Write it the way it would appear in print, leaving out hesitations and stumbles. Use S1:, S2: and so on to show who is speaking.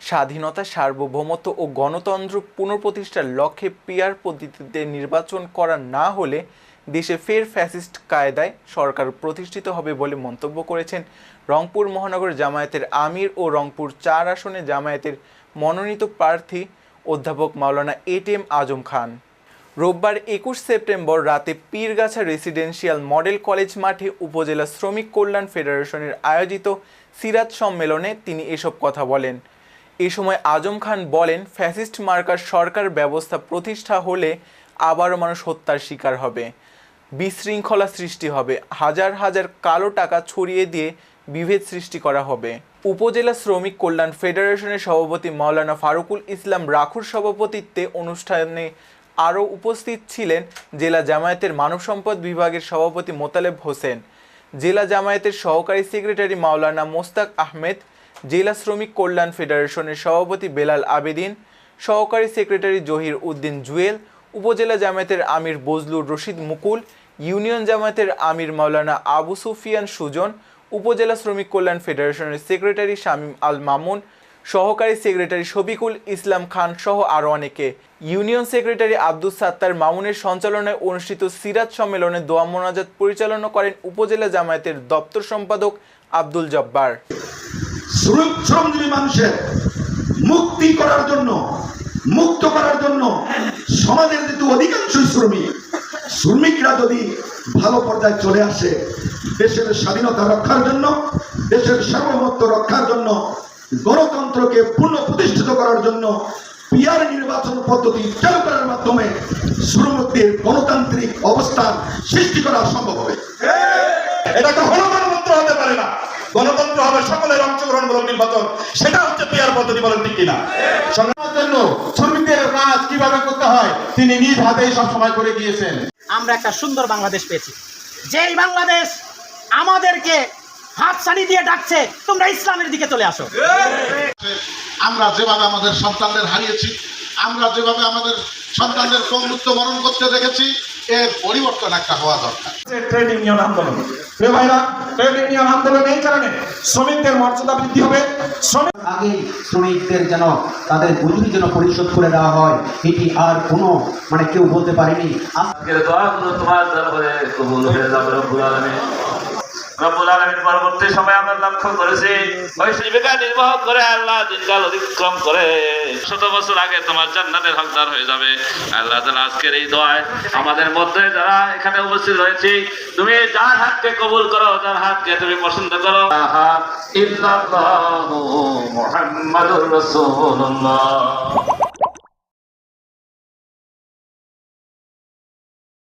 S1: স্বাধীনতা, সার্বভৌমত্ব ও গণতন্ত্র পুনঃপ্রতিষ্ঠার লক্ষ্যে পিআর পদ্ধতিতে নির্বাচন করা না হলে দেশে ফের ফ্যাসিস্ট কায়দায় সরকার প্রতিষ্ঠিত হবে বলে মন্তব্য করেছেন রংপুর মহানগর জামায়াতের আমির ও রংপুর ৪ আসনে জামায়াতের মনোনীত প্রার্থী অধ্যাপক মাওলানা এটিএম আজম খান। রোববার ২১ সেপ্টেম্বর রাতে পীরগাছা রেসিডেন্সিয়াল মডেল কলেজ মাঠে উপজেলা শ্রমিক কল্যাণ ফেডারেশনের আয়োজিত সিরাত সম্মেলনে তিনি এসব কথা বলেন। এ সময় আজম খান বলেন, ফ্যাসিস্ট মার্কার সরকার ব্যবস্থা প্রতিষ্ঠা হলে আবারও মানুষ হত্যার শিকার হবে, বিশৃঙ্খলা সৃষ্টি হবে, হাজার হাজার কালো টাকা ছড়িয়ে দিয়ে বিভেদ সৃষ্টি করা হবে। উপজেলা শ্রমিক কল্যাণ ফেডারেশনের সভাপতি মাওলানা ফারুকুল ইসলাম রাখুর সভাপতিত্বে অনুষ্ঠানে আরও উপস্থিত ছিলেন জেলা জামায়াতের মানব সম্পদ বিভাগের সভাপতি মোতালেব হোসেন, জেলা জামায়াতের সহকারী সেক্রেটারি মাওলানা মোস্তাক আহমেদ, জেলা শ্রমিক কল্যাণ ফেডারেশনের সভাপতি বেলাল আবেদিন, সহকারী সেক্রেটারি জহির উদ্দিন জুয়েল, উপজেলা জামায়াতের আমির বজলুর রশিদ মুকুল, ইউনিয়ন জামায়াতের আমির মাওলানা আবু সুফিয়ান সুজন, উপজেলা শ্রমিক কল্যাণ ফেডারেশনের সেক্রেটারি শামীম আল মামুন, সহকারী সেক্রেটারি শফিকুল ইসলাম খান সহ আরও অনেকে। ইউনিয়ন সেক্রেটারি আব্দুস সাত্তার মামুনের সঞ্চালনায় অনুষ্ঠিত সিরাত সম্মেলনে দোয়া মোনাজাত পরিচালনা করেন উপজেলা জামায়াতের দপ্তর সম্পাদক আব্দুল জব্বার।
S2: শ্রমজীবী মানুষের মুক্তি করার জন্য, মুক্ত করার জন্য সমাজের যেহেতু অধিকাংশ শ্রমিকরা যদি ভালো পর্যায়ে চলে আসে, দেশের স্বাধীনতা রক্ষার জন্য, দেশের সার্বভৌমত্ব রক্ষার জন্য, গণতন্ত্রকে পুনঃপ্রতিষ্ঠিত করার জন্য পিআর নির্বাচন পদ্ধতি চালু করার মাধ্যমে শ্রমিকদের গণতান্ত্রিক অবস্থান সৃষ্টি করা সম্ভব হবে। এটা কখনো গণতন্ত্র হতে পারে না। গণতন্ত্র হবে সকলের অংশগ্রহণমূলক নির্বাচন, সেটা হচ্ছে পিআর পদ্ধতি। বলেন ঠিক কিনা? সংগ্রামের জন্য শ্রমিকদের কাজ কিভাবে করতে হয় তিনি নিজ হাতেই সবসময় করে গিয়েছেন।
S3: আমরা একটা সুন্দর বাংলাদেশ পেয়েছি, যেই বাংলাদেশ আমাদেরকে হাত ছাড়ি দিয়ে ডাকছে, তোমরা ইসলামের দিকে চলে আসো।
S4: আমরা যেভাবে আমাদের সন্তানদের হারিয়েছি, আমরা যেভাবে আমাদের সন্তানদের পঙ্গুত্ব বরণ করতে দেখেছি, এর পরিবর্তন একটা হওয়া দরকার।
S2: ট্রেড ইউনিয়ন আন্দোলন, ভাইরা, ট্রেড ইউনিয়ন আন্দোলন এই কারণে শ্রমিকদের মর্যাদা বৃদ্ধি হবে।
S5: আগে শ্রমিকদের যেন তাদের মজুরি যেন পরিশোধ করে দেওয়া হয়, এটি আর কোনো কেউ বলতে পারেনি।
S6: আজকের দোয়াগুলো তোমার দরবারে কবুল হয়ে যাবে রব্বুল আলামিন। রব্বুল আলামিন পরবর্তী সময় আমরা লক্ষ্য করেছি ওই জীবিকা নির্বাহ করে আল্লাহ দিনকাল অতিক্রম করে 100 বছর আগে তোমার জান্নাতের হকদার হয়ে যাবে। আল্লাহ তাআলা আজকের এই দোয়ায় আমাদের মধ্যে যারা এখানে উপস্থিত রয়েছি, তুমি যার হাতকে কবুল করো, যার হাতকে তুমি পছন্দ করো। ইল্লাল্লাহু মুহাম্মাদুর রাসূলুল্লাহ।